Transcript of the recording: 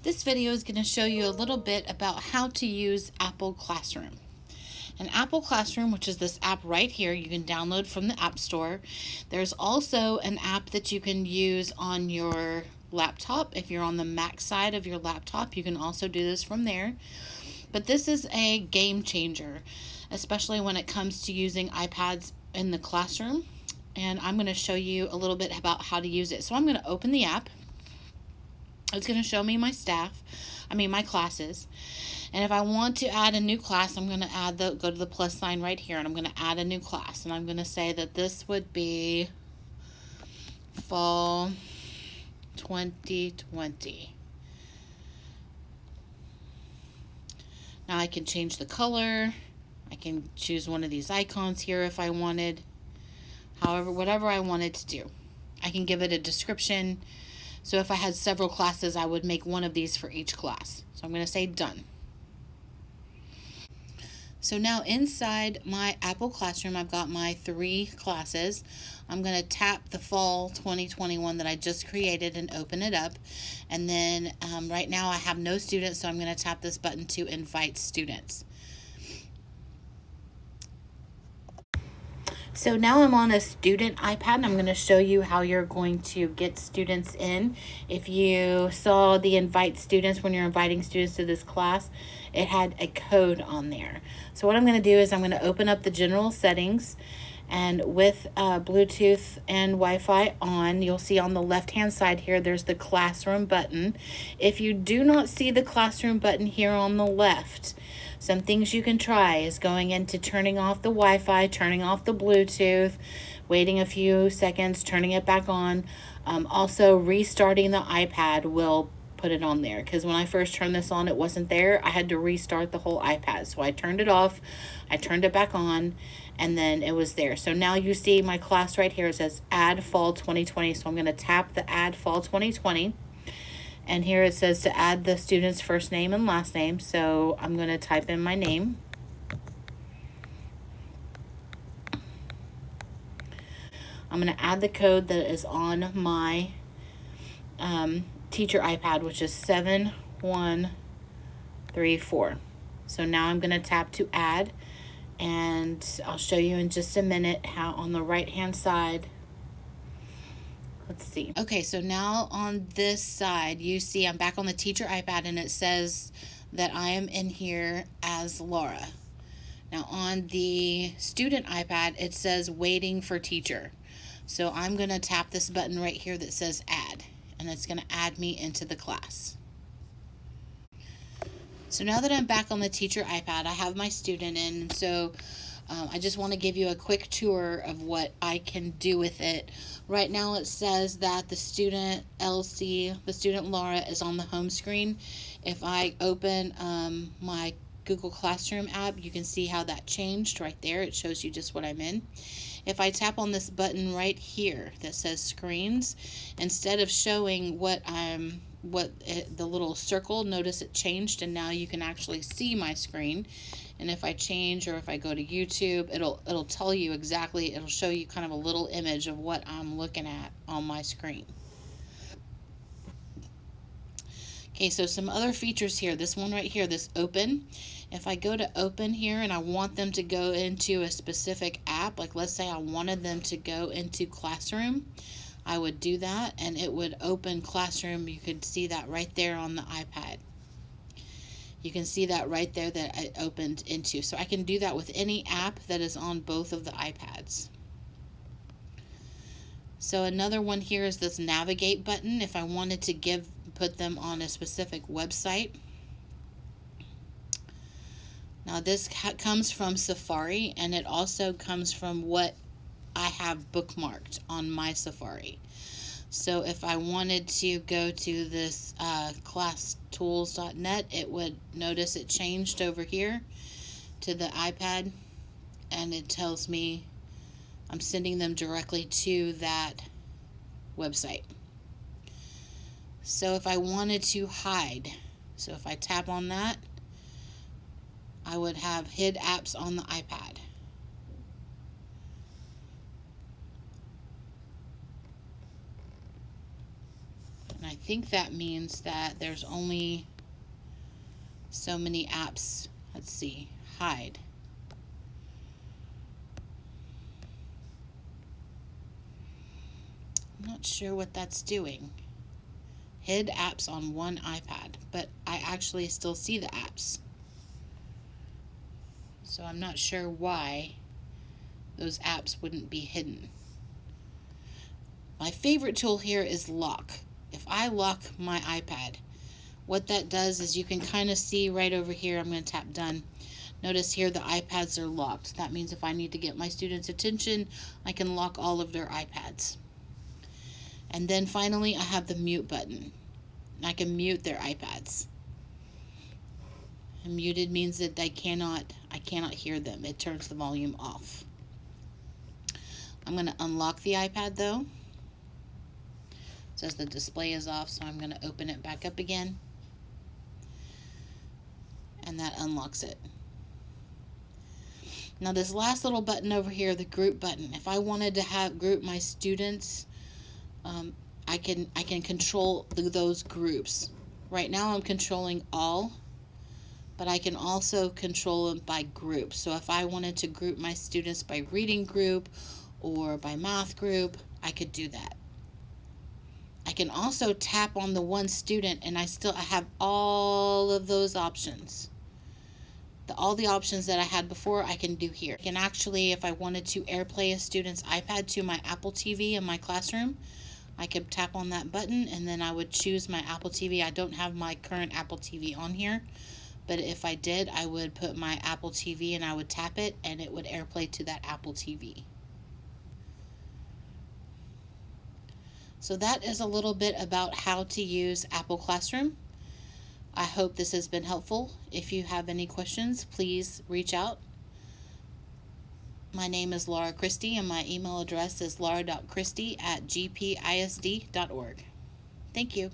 This video is going to show you a little bit about how to use Apple Classroom. And Apple Classroom, which is this app right here, you can download from the App Store. There's also an app that you can use on your laptop. If you're on the Mac side of your laptop, you can also do this from there. But this is a game changer, especially when it comes to using iPads in the classroom. And I'm going to show you a little bit about how to use it. So I'm going to open the app. It's going to show me my my classes. And if I want to add a new class, I'm going to go to the plus sign right here, and I'm going to add a new class. And I'm going to say that this would be Fall 2020. Now I can change the color. I can choose one of these icons here if I wanted. However, whatever I wanted to do. I can give it a description. So if I had several classes, I would make one of these for each class. So I'm going to say done. So now inside my Apple Classroom, I've got my 3 classes. I'm going to tap the Fall 2021 that I just created and open it up. And then right now I have no students, so I'm going to tap this button to invite students. So now I'm on a student iPad, and I'm going to show you how you're going to get students in. If you saw the invite students, when you're inviting students to this class, it had a code on there. So what I'm going to do is I'm going to open up the general settings, and with Bluetooth and Wi-Fi on, you'll see on the left-hand side here, there's the classroom button. If you do not see the classroom button here on the left, some things you can try is going into turning off the Wi-Fi, turning off the Bluetooth, waiting a few seconds, turning it back on. Also, restarting the iPad will put it on there, because when I first turned this on, it wasn't there. I had to restart the whole iPad. So I turned it off, I turned it back on, and then it was there. So now you see my class right here. It says Add Fall 2020. So I'm going to tap the Add Fall 2020. And here it says to add the student's first name and last name. So I'm going to type in my name. I'm going to add the code that is on my teacher iPad, which is 7134. So now I'm going to tap to add, and I'll show you in just a minute how on the right hand side. Let's see. Okay, so now on this side, you see I'm back on the teacher iPad, and it says that I am in here as Laura. Now on the student iPad, it says waiting for teacher. So I'm going to tap this button right here that says add, and it's going to add me into the class. So now that I'm back on the teacher iPad, I have my student in, so I just want to give you a quick tour of what I can do with it. Right now it says that the student Elsie, the student Laura, is on the home screen. If I open my Google Classroom app, you can see how that changed right there. It shows you just what I'm in. If I tap on this button right here that says screens, instead of showing the little circle, notice it changed, and now you can actually see my screen. And if I change, or if I go to YouTube, it'll tell you exactly, it'll show you kind of a little image of what I'm looking at on my screen. Okay, so some other features here. This one right here, this open. If I go to open here and I want them to go into a specific app, like let's say I wanted them to go into Classroom, I would do that and it would open Classroom. You could see that right there on the iPad. You can see that right there that it opened into. So I can do that with any app that is on both of the iPads. So another one here is this navigate button. If I wanted to put them on a specific website. Now this comes from Safari, and it also comes from what I have bookmarked on my Safari. So if I wanted to go to this classtools.net, it would notice it changed over here to the iPad, and it tells me I'm sending them directly to that website. So if I wanted to hide, so if I tap on that, I would have hid apps on the iPad. And I think that means that there's only so many apps. Let's see, hide. I'm not sure what that's doing. Hid apps on one iPad, but I actually still see the apps. So I'm not sure why those apps wouldn't be hidden. My favorite tool here is lock. If I lock my iPad, what that does is you can kind of see right over here. I'm going to tap done. Notice here the iPads are locked. That means if I need to get my students' attention, I can lock all of their iPads. And then finally, I have the mute button. I can mute their iPads. And muted means that I cannot hear them. It turns the volume off. I'm going to unlock the iPad though. It says the display is off, so I'm going to open it back up again. And that unlocks it. Now this last little button over here, the group button, if I wanted to group my students, I can control those groups. Right now I'm controlling all, but I can also control them by group. So if I wanted to group my students by reading group or by math group, I could do that. I can also tap on the one student and I have all of those options. All the options that I had before I can do here. I can actually, if I wanted to AirPlay a student's iPad to my Apple TV in my classroom, I could tap on that button and then I would choose my Apple TV. I don't have my current Apple TV on here, but if I did, I would put my Apple TV and I would tap it and it would AirPlay to that Apple TV. So that is a little bit about how to use Apple Classroom. I hope this has been helpful. If you have any questions, please reach out. My name is Laura Christie and my email address is laura.christie@gpisd.org. Thank you.